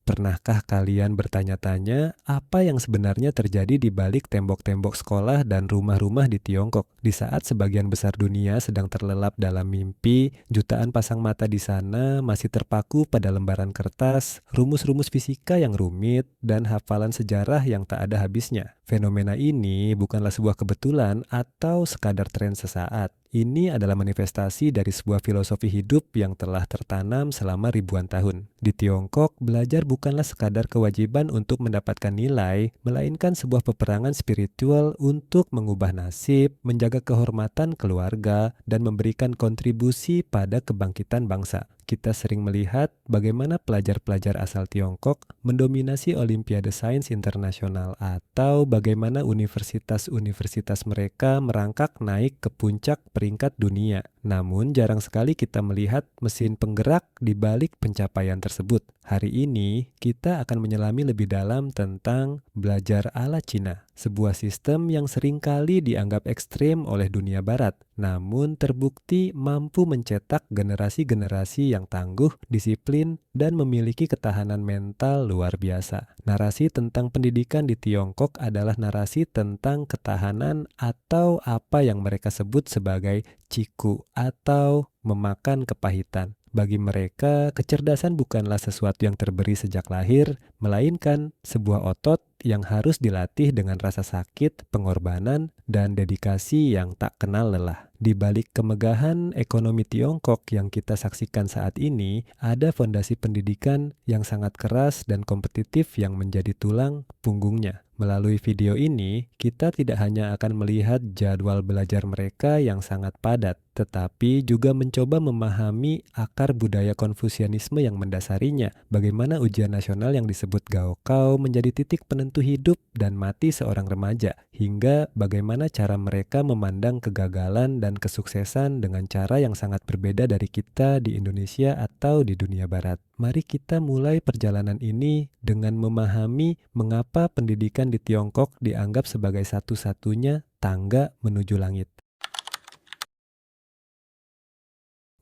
Pernahkah kalian bertanya-tanya apa yang sebenarnya terjadi di balik tembok-tembok sekolah dan rumah-rumah di Tiongkok? Di saat sebagian besar dunia sedang terlelap dalam mimpi, jutaan pasang mata di sana masih terpaku pada lembaran kertas, rumus-rumus fisika yang rumit, dan hafalan sejarah yang tak ada habisnya. Fenomena ini bukanlah sebuah kebetulan atau sekadar tren sesaat. Ini adalah manifestasi dari sebuah filosofi hidup yang telah tertanam selama ribuan tahun. Di Tiongkok, belajar bukanlah sekadar kewajiban untuk mendapatkan nilai, melainkan sebuah peperangan spiritual untuk mengubah nasib, menjaga kehormatan keluarga, dan memberikan kontribusi pada kebangkitan bangsa. Kita sering melihat bagaimana pelajar-pelajar asal Tiongkok mendominasi Olimpiade Sains Internasional atau bagaimana universitas-universitas mereka merangkak naik ke puncak peringkat dunia. Namun jarang sekali kita melihat mesin penggerak di balik pencapaian tersebut. Hari ini kita akan menyelami lebih dalam tentang belajar ala Cina, sebuah sistem yang seringkali dianggap ekstrem oleh dunia barat, namun terbukti mampu mencetak generasi-generasi yang tangguh, disiplin, dan memiliki ketahanan mental luar biasa. Narasi tentang pendidikan di Tiongkok adalah narasi tentang ketahanan atau apa yang mereka sebut sebagai ciku atau memakan kepahitan. Bagi mereka, kecerdasan bukanlah sesuatu yang terberi sejak lahir, melainkan sebuah otot yang harus dilatih dengan rasa sakit, pengorbanan, dan dedikasi yang tak kenal lelah. Di balik kemegahan ekonomi Tiongkok yang kita saksikan saat ini, ada fondasi pendidikan yang sangat keras dan kompetitif yang menjadi tulang punggungnya. Melalui video ini, kita tidak hanya akan melihat jadwal belajar mereka yang sangat padat, tetapi juga mencoba memahami akar budaya Konfusianisme yang mendasarinya, bagaimana ujian nasional yang disebut Gaokao menjadi titik penentu hidup dan mati seorang remaja, hingga bagaimana cara mereka memandang kegagalan dan kesuksesan dengan cara yang sangat berbeda dari kita di Indonesia atau di dunia barat. Mari kita mulai perjalanan ini dengan memahami mengapa pendidikan di Tiongkok dianggap sebagai satu-satunya tangga menuju langit.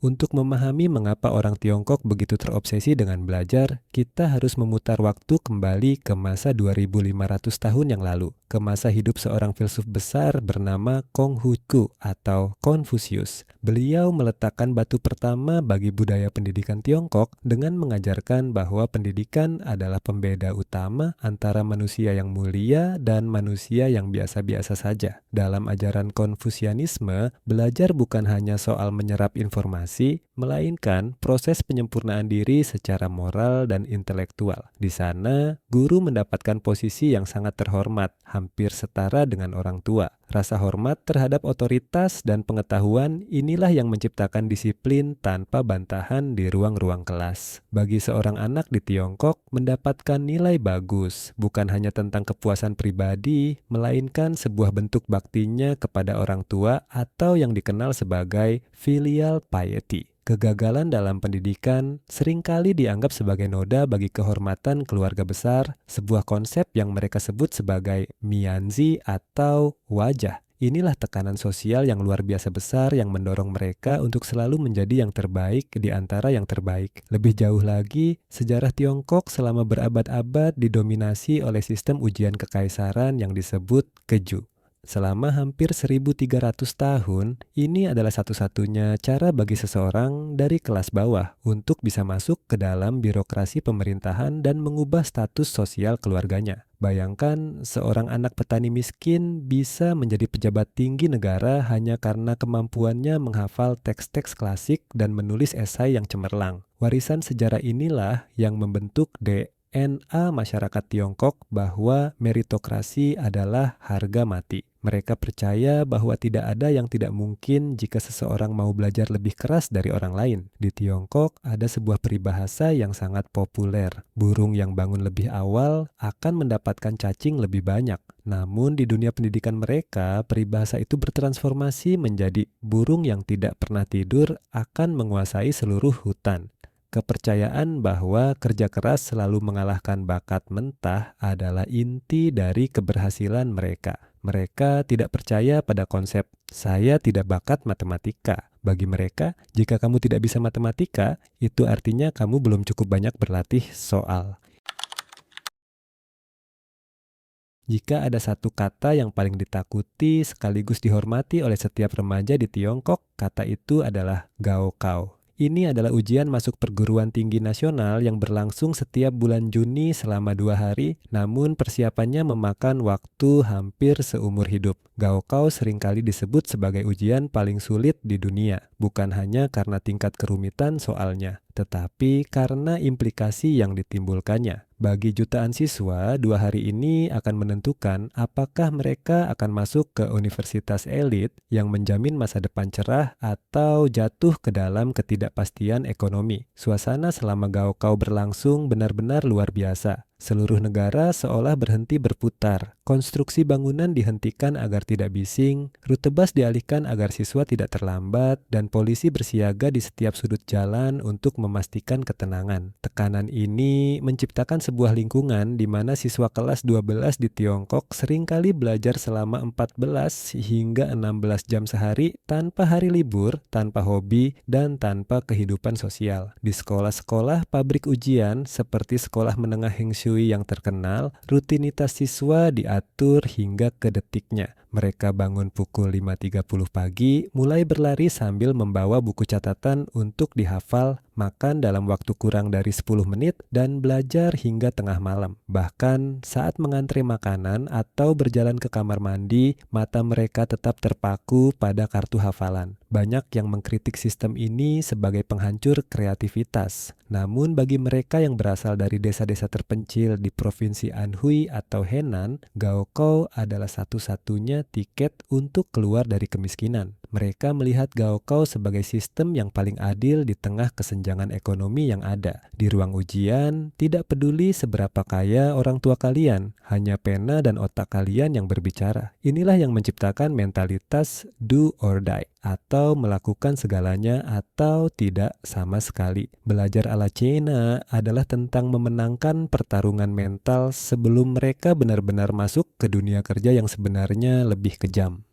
Untuk memahami mengapa orang Tiongkok begitu terobsesi dengan belajar, kita harus memutar waktu kembali ke masa 2500 tahun yang lalu, ke masa hidup seorang filsuf besar bernama Konghucu atau Konfusius. Beliau meletakkan batu pertama bagi budaya pendidikan Tiongkok dengan mengajarkan bahwa pendidikan adalah pembeda utama antara manusia yang mulia dan manusia yang biasa-biasa saja. Dalam ajaran Konfusianisme, belajar bukan hanya soal menyerap informasi, melainkan proses penyempurnaan diri secara moral dan intelektual. Di sana, guru mendapatkan posisi yang sangat terhormat, hampir setara dengan orang tua. Rasa hormat terhadap otoritas dan pengetahuan inilah yang menciptakan disiplin tanpa bantahan di ruang-ruang kelas. Bagi seorang anak di Tiongkok, mendapatkan nilai bagus bukan hanya tentang kepuasan pribadi, melainkan sebuah bentuk baktinya kepada orang tua atau yang dikenal sebagai filial piety. Kegagalan dalam pendidikan seringkali dianggap sebagai noda bagi kehormatan keluarga besar, sebuah konsep yang mereka sebut sebagai mianzi atau wajah. Inilah tekanan sosial yang luar biasa besar yang mendorong mereka untuk selalu menjadi yang terbaik di antara yang terbaik. Lebih jauh lagi, sejarah Tiongkok selama berabad-abad didominasi oleh sistem ujian kekaisaran yang disebut keju. Selama hampir 1300 tahun, ini adalah satu-satunya cara bagi seseorang dari kelas bawah untuk bisa masuk ke dalam birokrasi pemerintahan dan mengubah status sosial keluarganya. Bayangkan seorang anak petani miskin bisa menjadi pejabat tinggi negara hanya karena kemampuannya menghafal teks-teks klasik dan menulis esai yang cemerlang. Warisan sejarah inilah yang membentuk DNA masyarakat Tiongkok bahwa meritokrasi adalah harga mati. Mereka percaya bahwa tidak ada yang tidak mungkin jika seseorang mau belajar lebih keras dari orang lain. Di Tiongkok ada sebuah peribahasa yang sangat populer. Burung yang bangun lebih awal akan mendapatkan cacing lebih banyak. Namun di dunia pendidikan mereka, peribahasa itu bertransformasi menjadi burung yang tidak pernah tidur akan menguasai seluruh hutan. Kepercayaan bahwa kerja keras selalu mengalahkan bakat mentah adalah inti dari keberhasilan mereka. Mereka tidak percaya pada konsep "saya tidak bakat matematika". Bagi mereka, jika kamu tidak bisa matematika, itu artinya kamu belum cukup banyak berlatih soal. Jika ada satu kata yang paling ditakuti sekaligus dihormati oleh setiap remaja di Tiongkok, kata itu adalah gaokao. Ini adalah ujian masuk perguruan tinggi nasional yang berlangsung setiap bulan Juni selama 2 hari, namun persiapannya memakan waktu hampir seumur hidup. Gaokao seringkali disebut sebagai ujian paling sulit di dunia, bukan hanya karena tingkat kerumitan soalnya, tetapi karena implikasi yang ditimbulkannya. Bagi jutaan siswa, 2 hari ini akan menentukan apakah mereka akan masuk ke universitas elit yang menjamin masa depan cerah atau jatuh ke dalam ketidakpastian ekonomi. Suasana selama gaokao berlangsung benar-benar luar biasa. Seluruh negara seolah berhenti berputar. Konstruksi bangunan dihentikan agar tidak bising, rute bus dialihkan agar siswa tidak terlambat, dan polisi bersiaga di setiap sudut jalan untuk memastikan ketenangan. Tekanan ini menciptakan sebuah lingkungan di mana siswa kelas 12 di Tiongkok seringkali belajar selama 14 hingga 16 jam sehari tanpa hari libur, tanpa hobi, dan tanpa kehidupan sosial. Di sekolah-sekolah pabrik ujian seperti sekolah menengah Heng Shui yang terkenal, rutinitas siswa diatur hingga ke detiknya. Mereka bangun pukul 5.30 pagi, mulai berlari sambil membawa buku catatan untuk dihafal, makan dalam waktu kurang dari 10 menit, dan belajar hingga tengah malam. Bahkan saat mengantre makanan atau berjalan ke kamar mandi, mata mereka tetap terpaku pada kartu hafalan. Banyak yang mengkritik sistem ini sebagai penghancur kreativitas. Namun bagi mereka yang berasal dari desa-desa terpencil di Provinsi Anhui atau Henan, gaokao adalah satu-satunya tiket untuk keluar dari kemiskinan. Mereka melihat gaokao sebagai sistem yang paling adil di tengah kesenjangan ekonomi yang ada. Di ruang ujian, tidak peduli seberapa kaya orang tua kalian, hanya pena dan otak kalian yang berbicara. Inilah yang menciptakan mentalitas do or die, atau melakukan segalanya atau tidak sama sekali. Belajar ala China adalah tentang memenangkan pertarungan mental sebelum mereka benar-benar masuk ke dunia kerja yang sebenarnya lebih kejam.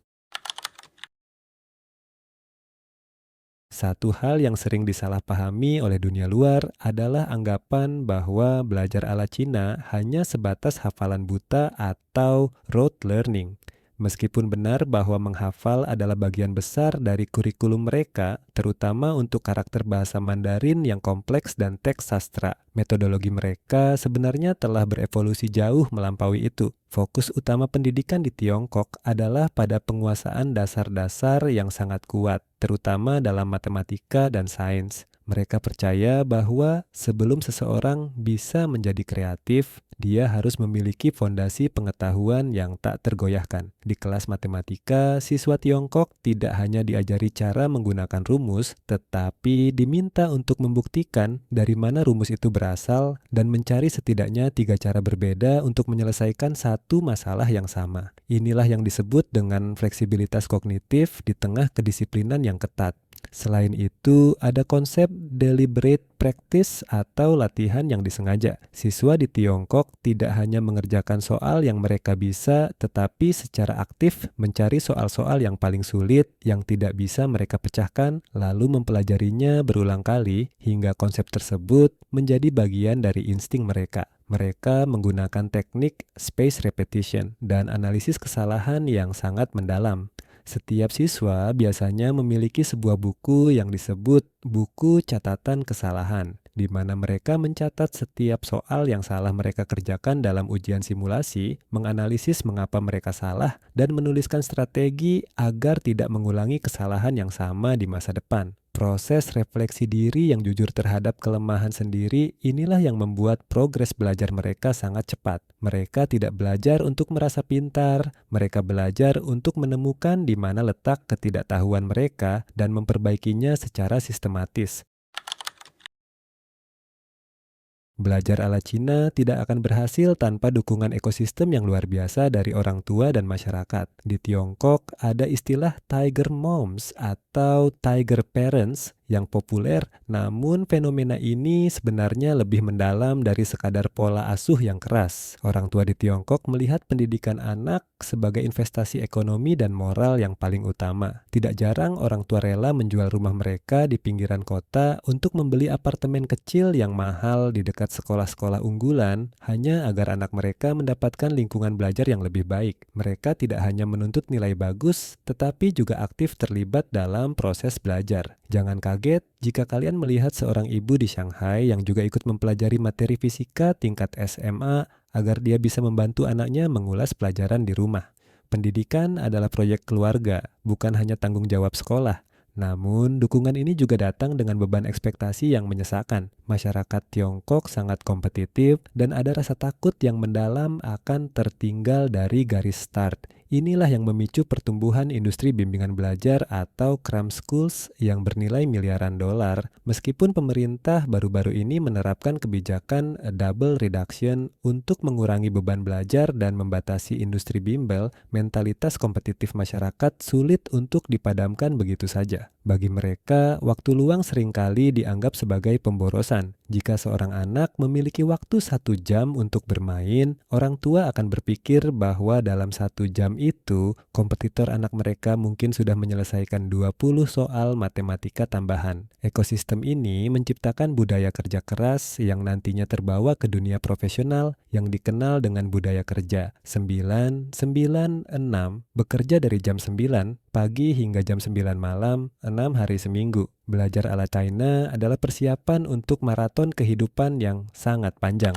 Satu hal yang sering disalahpahami oleh dunia luar adalah anggapan bahwa belajar ala Cina hanya sebatas hafalan buta atau rote learning. Meskipun benar bahwa menghafal adalah bagian besar dari kurikulum mereka, terutama untuk karakter bahasa Mandarin yang kompleks dan teks sastra, metodologi mereka sebenarnya telah berevolusi jauh melampaui itu. Fokus utama pendidikan di Tiongkok adalah pada penguasaan dasar-dasar yang sangat kuat, terutama dalam matematika dan sains. Mereka percaya bahwa sebelum seseorang bisa menjadi kreatif, dia harus memiliki fondasi pengetahuan yang tak tergoyahkan. Di kelas matematika, siswa Tiongkok tidak hanya diajari cara menggunakan rumus, tetapi diminta untuk membuktikan dari mana rumus itu berasal dan mencari setidaknya 3 cara berbeda untuk menyelesaikan satu masalah yang sama. Inilah yang disebut dengan fleksibilitas kognitif di tengah kedisiplinan yang ketat. Selain itu, ada konsep deliberate practice atau latihan yang disengaja. Siswa di Tiongkok tidak hanya mengerjakan soal yang mereka bisa, tetapi secara aktif mencari soal-soal yang paling sulit yang tidak bisa mereka pecahkan, lalu mempelajarinya berulang kali hingga konsep tersebut menjadi bagian dari insting mereka. Mereka menggunakan teknik space repetition dan analisis kesalahan yang sangat mendalam. Setiap siswa biasanya memiliki sebuah buku yang disebut buku catatan kesalahan, di mana mereka mencatat setiap soal yang salah mereka kerjakan dalam ujian simulasi, menganalisis mengapa mereka salah, dan menuliskan strategi agar tidak mengulangi kesalahan yang sama di masa depan. Proses refleksi diri yang jujur terhadap kelemahan sendiri inilah yang membuat progres belajar mereka sangat cepat. Mereka tidak belajar untuk merasa pintar, mereka belajar untuk menemukan di mana letak ketidaktahuan mereka dan memperbaikinya secara sistematis. Belajar ala Cina tidak akan berhasil tanpa dukungan ekosistem yang luar biasa dari orang tua dan masyarakat. Di Tiongkok ada istilah Tiger Moms atau Tiger Parents yang populer, namun fenomena ini sebenarnya lebih mendalam dari sekadar pola asuh yang keras. Orang tua di Tiongkok melihat pendidikan anak sebagai investasi ekonomi dan moral yang paling utama. Tidak jarang orang tua rela menjual rumah mereka di pinggiran kota untuk membeli apartemen kecil yang mahal di dekat sekolah-sekolah unggulan hanya agar anak mereka mendapatkan lingkungan belajar yang lebih baik. Mereka tidak hanya menuntut nilai bagus, tetapi juga aktif terlibat dalam proses belajar. Jangan kaget jika kalian melihat seorang ibu di Shanghai yang juga ikut mempelajari materi fisika tingkat SMA agar dia bisa membantu anaknya mengulas pelajaran di rumah. Pendidikan adalah proyek keluarga, bukan hanya tanggung jawab sekolah. Namun, dukungan ini juga datang dengan beban ekspektasi yang menyesakan. Masyarakat Tiongkok sangat kompetitif dan ada rasa takut yang mendalam akan tertinggal dari garis start. Inilah yang memicu pertumbuhan industri bimbingan belajar atau cram schools yang bernilai miliaran dolar. Meskipun pemerintah baru-baru ini menerapkan kebijakan double reduction untuk mengurangi beban belajar dan membatasi industri bimbel, mentalitas kompetitif masyarakat sulit untuk dipadamkan begitu saja. Bagi mereka, waktu luang seringkali dianggap sebagai pemborosan. Jika seorang anak memiliki waktu 1 jam untuk bermain, orang tua akan berpikir bahwa dalam 1 jam itu, kompetitor anak mereka mungkin sudah menyelesaikan 20 soal matematika tambahan. Ekosistem ini menciptakan budaya kerja keras yang nantinya terbawa ke dunia profesional yang dikenal dengan budaya kerja 9-9-6, bekerja dari jam 9 pagi hingga jam 9 malam, 6 hari seminggu. Belajar ala China adalah persiapan untuk maraton kehidupan yang sangat panjang.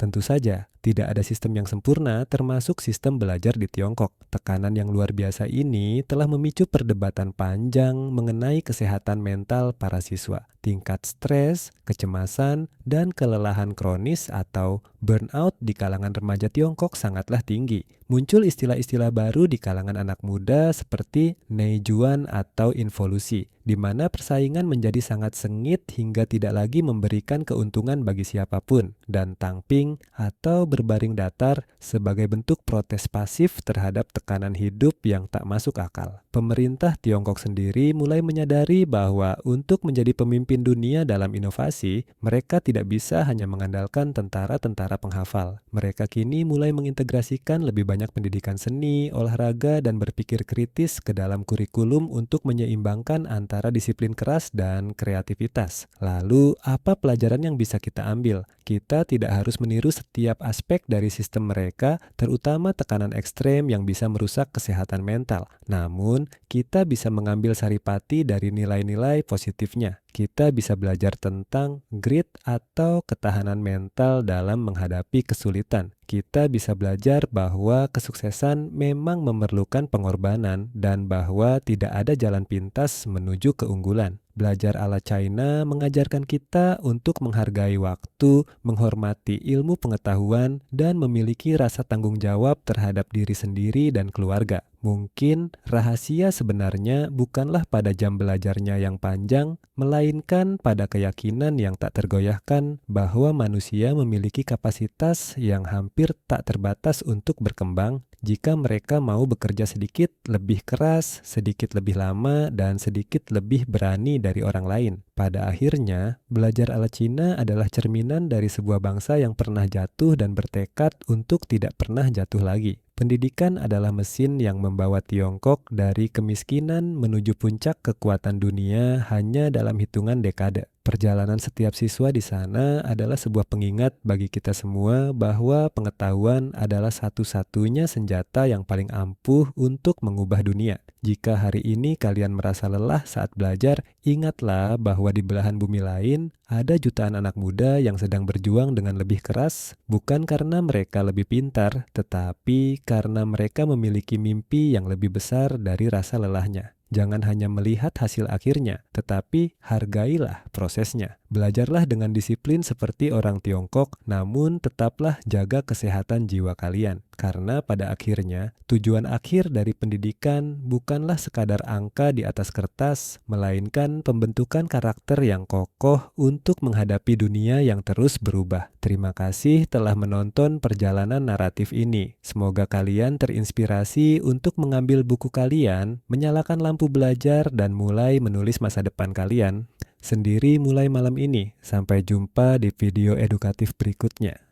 Tentu saja, tidak ada sistem yang sempurna termasuk sistem belajar di Tiongkok. Tekanan yang luar biasa ini telah memicu perdebatan panjang mengenai kesehatan mental para siswa. Tingkat stres, kecemasan, dan kelelahan kronis atau burnout di kalangan remaja Tiongkok sangatlah tinggi. Muncul istilah-istilah baru di kalangan anak muda seperti neijuan atau involusi, di mana persaingan menjadi sangat sengit hingga tidak lagi memberikan keuntungan bagi siapapun, dan tangping atau berbaring datar sebagai bentuk protes pasif terhadap tekanan hidup yang tak masuk akal. Pemerintah Tiongkok sendiri mulai menyadari bahwa untuk menjadi pemimpin dunia dalam inovasi, mereka tidak bisa hanya mengandalkan tentara-tentara penghafal. Mereka kini mulai mengintegrasikan lebih banyak pendidikan seni, olahraga, dan berpikir kritis ke dalam kurikulum untuk menyeimbangkan antara disiplin keras dan kreativitas. Lalu, apa pelajaran yang bisa kita ambil? Kita tidak harus meniru setiap aspek dari sistem mereka, terutama tekanan ekstrem yang bisa merusak kesehatan mental. Namun, kita bisa mengambil saripati dari nilai-nilai positifnya. Kita bisa belajar tentang grit atau ketahanan mental dalam menghadapi kesulitan. Kita bisa belajar bahwa kesuksesan memang memerlukan pengorbanan dan bahwa tidak ada jalan pintas menuju keunggulan. Belajar ala China mengajarkan kita untuk menghargai waktu, menghormati ilmu pengetahuan, dan memiliki rasa tanggung jawab terhadap diri sendiri dan keluarga. Mungkin rahasia sebenarnya bukanlah pada jam belajarnya yang panjang, melainkan pada keyakinan yang tak tergoyahkan bahwa manusia memiliki kapasitas yang hampir tak terbatas untuk berkembang jika mereka mau bekerja sedikit lebih keras, sedikit lebih lama, dan sedikit lebih berani dari orang lain. Pada akhirnya, belajar ala Cina adalah cerminan dari sebuah bangsa yang pernah jatuh dan bertekad untuk tidak pernah jatuh lagi. Pendidikan adalah mesin yang membawa Tiongkok dari kemiskinan menuju puncak kekuatan dunia hanya dalam hitungan dekade. Perjalanan setiap siswa di sana adalah sebuah pengingat bagi kita semua bahwa pengetahuan adalah satu-satunya senjata yang paling ampuh untuk mengubah dunia. Jika hari ini kalian merasa lelah saat belajar, ingatlah bahwa di belahan bumi lain ada jutaan anak muda yang sedang berjuang dengan lebih keras, bukan karena mereka lebih pintar, tetapi karena mereka memiliki mimpi yang lebih besar dari rasa lelahnya. Jangan hanya melihat hasil akhirnya, tetapi hargailah prosesnya. Belajarlah dengan disiplin seperti orang Tiongkok, namun tetaplah jaga kesehatan jiwa kalian. Karena pada akhirnya, tujuan akhir dari pendidikan bukanlah sekadar angka di atas kertas, melainkan pembentukan karakter yang kokoh untuk menghadapi dunia yang terus berubah. Terima kasih telah menonton perjalanan naratif ini. Semoga kalian terinspirasi untuk mengambil buku kalian, menyalakan lampu belajar, dan mulai menulis masa depan kalian sendiri mulai malam ini. Sampai jumpa di video edukatif berikutnya.